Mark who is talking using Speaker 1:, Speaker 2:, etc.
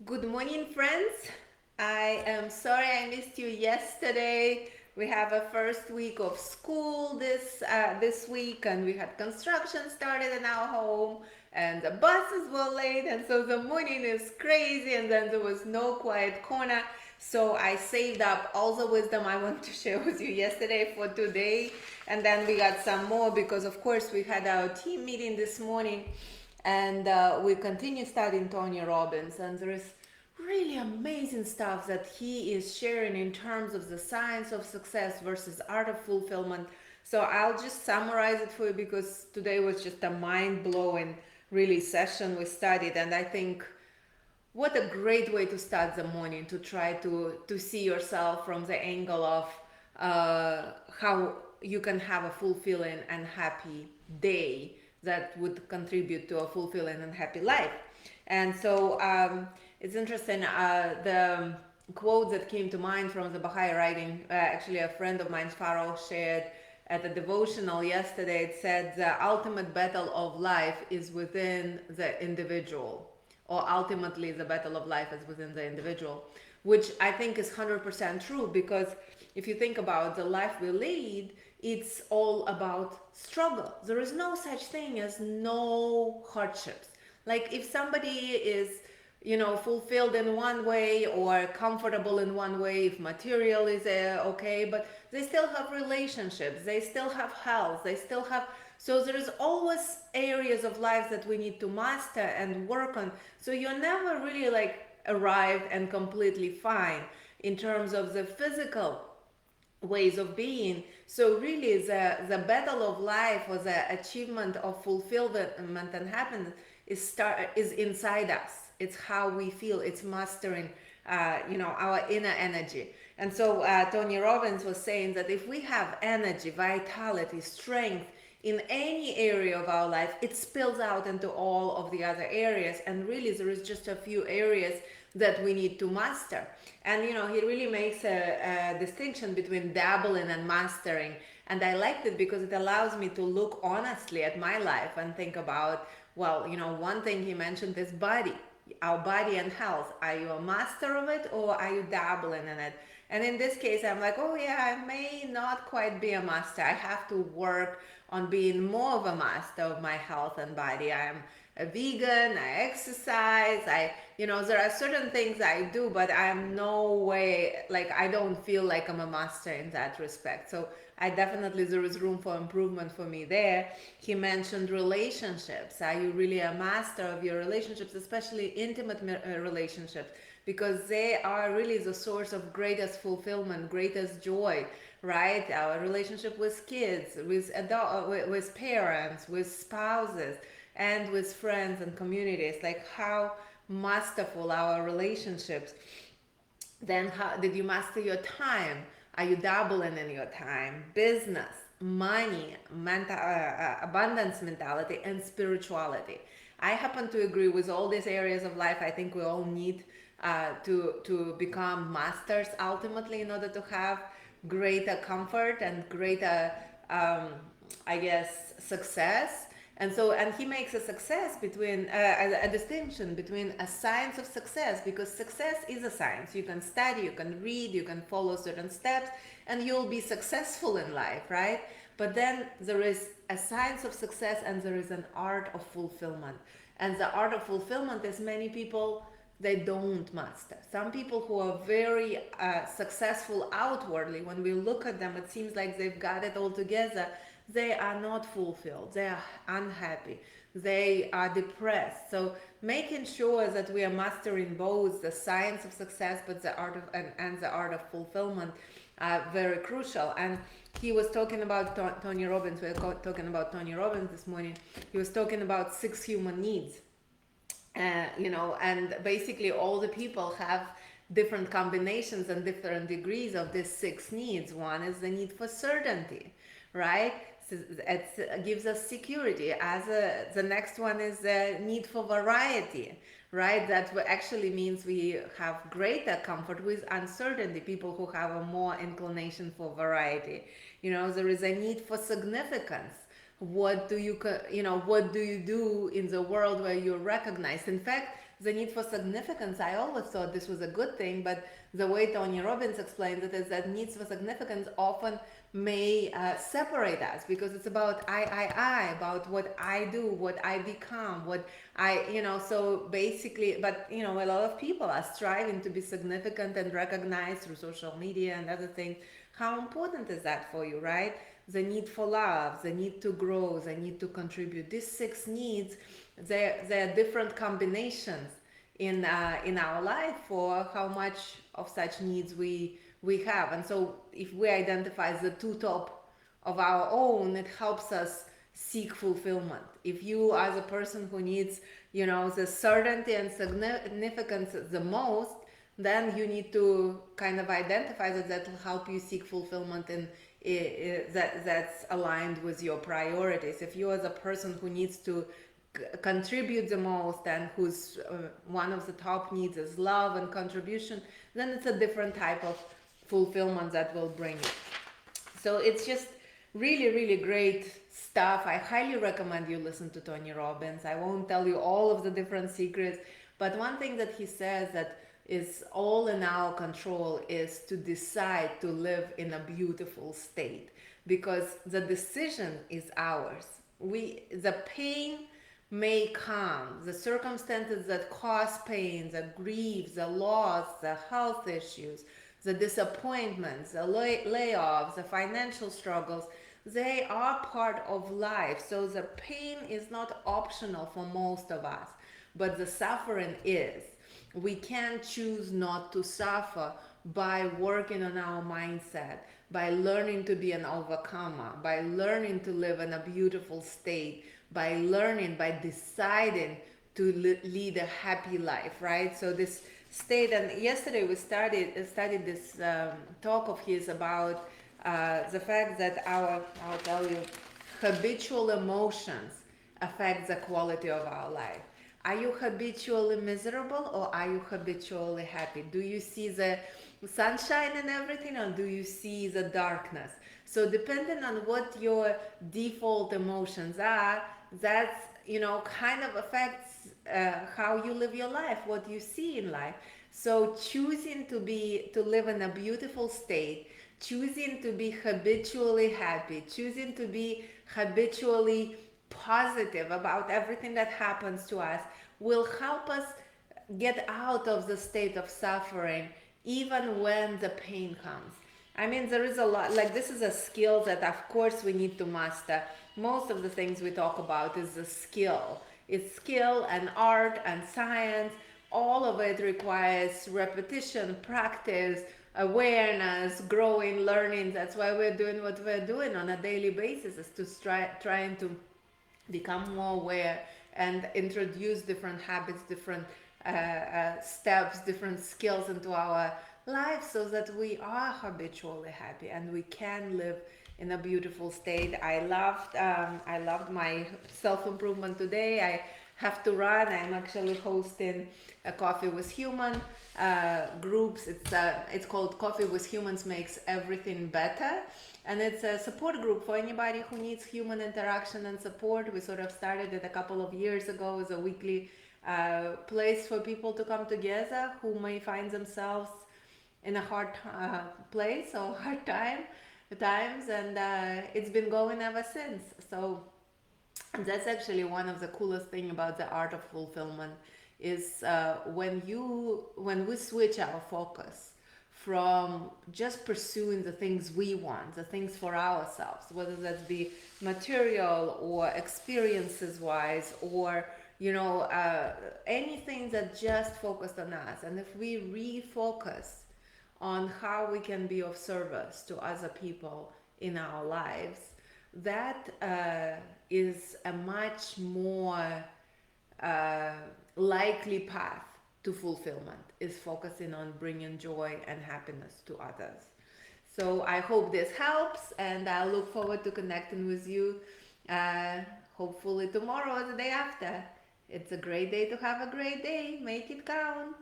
Speaker 1: Good morning, friends. I am sorry I missed you yesterday. We have a first week of school this week, and we had construction started in our home, and the buses were late, and so the morning is crazy, and then there was no quiet corner. So I saved up all the wisdom I wanted to share with you yesterday for today, and then we got some more because, of course, we had our team meeting this morning and we continue studying Tony Robbins, and there is really amazing stuff that he is sharing in terms of the science of success versus art of fulfillment. So I'll just summarize it for you because today was just a mind-blowing really session we studied, and I think what a great way to start the morning, to try to see yourself from the angle of how you can have a fulfilling and happy day that would contribute to a fulfilling and happy life. And so it's interesting, the quote that came to mind from the Baha'i writing, actually a friend of mine, Farrell, shared at a devotional yesterday. It said the ultimate battle of life is within the individual, or ultimately the battle of life is within the individual, which I think is 100% true, because if you think about the life we lead, it's all about struggle. There is no such thing as no hardships. Like if somebody is fulfilled in one way or comfortable in one way, if material is okay, but they still have relationships, they still have health, they still have, so there is always areas of life that we need to master and work on. So you're never really like arrived and completely fine in terms of the physical ways of being. So really the battle of life, or the achievement of fulfillment and happiness, is inside us. It's how we feel. It's mastering our inner energy. And so Tony Robbins was saying that if we have energy, vitality, strength in any area of our life, it spills out into all of the other areas, and really there is just a few areas that we need to master. And he really makes a distinction between dabbling and mastering, and I liked it because it allows me to look honestly at my life and think about, well, one thing he mentioned is body, our body and health. Are you a master of it, or are you dabbling in it? And in this case, I'm like, oh yeah, I may not quite be a master. I have to work on being more of a master of my health and body. I'm a vegan, I exercise, there are certain things I do, but I'm no way, like, I don't feel like I'm a master in that respect. So I definitely, there is room for improvement for me there. He mentioned relationships. Are you really a master of your relationships, especially intimate relationships? Because they are really the source of greatest fulfillment, greatest joy, right? Our relationship with kids, with parents, with spouses, and with friends and communities. Like how masterful our relationships. Then how did you master your time? Are you dabbling in your time? Business, money, abundance mentality, and spirituality. I happen to agree with all these areas of life. I think we all need to become masters ultimately in order to have greater comfort and greater, I guess, success. And so, and he makes a success between a distinction between a science of success, because success is a science. You can study, you can read, you can follow certain steps, and you'll be successful in life, right? But then there is a science of success, and there is an art of fulfillment. And the art of fulfillment is many people, they don't master. Some people who are very successful outwardly, when we look at them, it seems like they've got it all together. They are not fulfilled. They are unhappy. They are depressed. So making sure that we are mastering both the science of success, but the art of and the art of fulfillment are very crucial. And he was talking about Tony Robbins. We were talking about Tony Robbins this morning. He was talking about 6 human needs, and basically all the people have different combinations and different degrees of these 6 needs. One is the need for certainty, right? So it gives us security. The next one is the need for variety, right? That actually means we have greater comfort with uncertainty. People who have a more inclination for variety. There is a need for significance. What do you do in the world where you're recognized? In fact, the need for significance, I always thought this was a good thing, but the way Tony Robbins explains it is that needs for significance often may separate us, because it's about I, about what I do, what I become, what I, so basically, but a lot of people are striving to be significant and recognized through social media and other things. How important is that for you, right? The need for love, the need to grow, the need to contribute. These six needs, they're different combinations in our life for how much of such needs we have. And so if we identify the two top of our own, it helps us seek fulfillment. If you are the person who needs, the certainty and significance the most, then you need to kind of identify that will help you seek fulfillment in that's aligned with your priorities. If you are the person who needs to contribute the most and whose one of the top needs is love and contribution, then it's a different type of fulfillment that will bring it. So it's just really, really great stuff. I highly recommend you listen to Tony Robbins. I won't tell you all of the different secrets, but one thing that he says that is all in our control is to decide to live in a beautiful state, because the decision is ours. The pain may come, the circumstances that cause pain, the grief, the loss, the health issues, the disappointments, the layoffs, the financial struggles, they are part of life. So the pain is not optional for most of us, but the suffering is. We can choose not to suffer by working on our mindset, by learning to be an overcomer, by learning to live in a beautiful state, by deciding to lead a happy life, right? So this state, and yesterday we studied this talk of his about the fact that I'll tell you, habitual emotions affect the quality of our life. Are you habitually miserable, or are you habitually happy? Do you see the sunshine and everything, or do you see the darkness? So depending on what your default emotions are, that's kind of affects how you live your life, what you see in life. So choosing to live in a beautiful state, choosing to be habitually happy, choosing to be habitually positive about everything that happens to us will help us get out of the state of suffering even when the pain comes. I mean, there is a lot, like, this is a skill that of course we need to master. Most of the things we talk about is a skill. It's skill and art and science. All of it requires repetition, practice, awareness, growing, learning. That's why we're doing what we're doing on a daily basis, is to trying to become more aware and introduce different habits, different steps, different skills into our lives, so that we are habitually happy and we can live in a beautiful state. I loved my self-improvement today. I have to run. I'm actually hosting a Coffee with Human groups. It's called Coffee with Humans Makes Everything Better, and it's a support group for anybody who needs human interaction and support. We sort of started it a couple of years ago as a weekly place for people to come together who may find themselves in a hard place or hard times, and it's been going ever since. So that's actually one of the coolest thing about the art of fulfillment is when we switch our focus from just pursuing the things we want, the things for ourselves, whether that be material or experiences wise, or anything that just focused on us. And if we refocus on how we can be of service to other people in our lives, that is a much more likely path to fulfillment, is focusing on bringing joy and happiness to others. So I hope this helps, and I look forward to connecting with you hopefully tomorrow or the day after. It's a great day to have a great day. Make it count.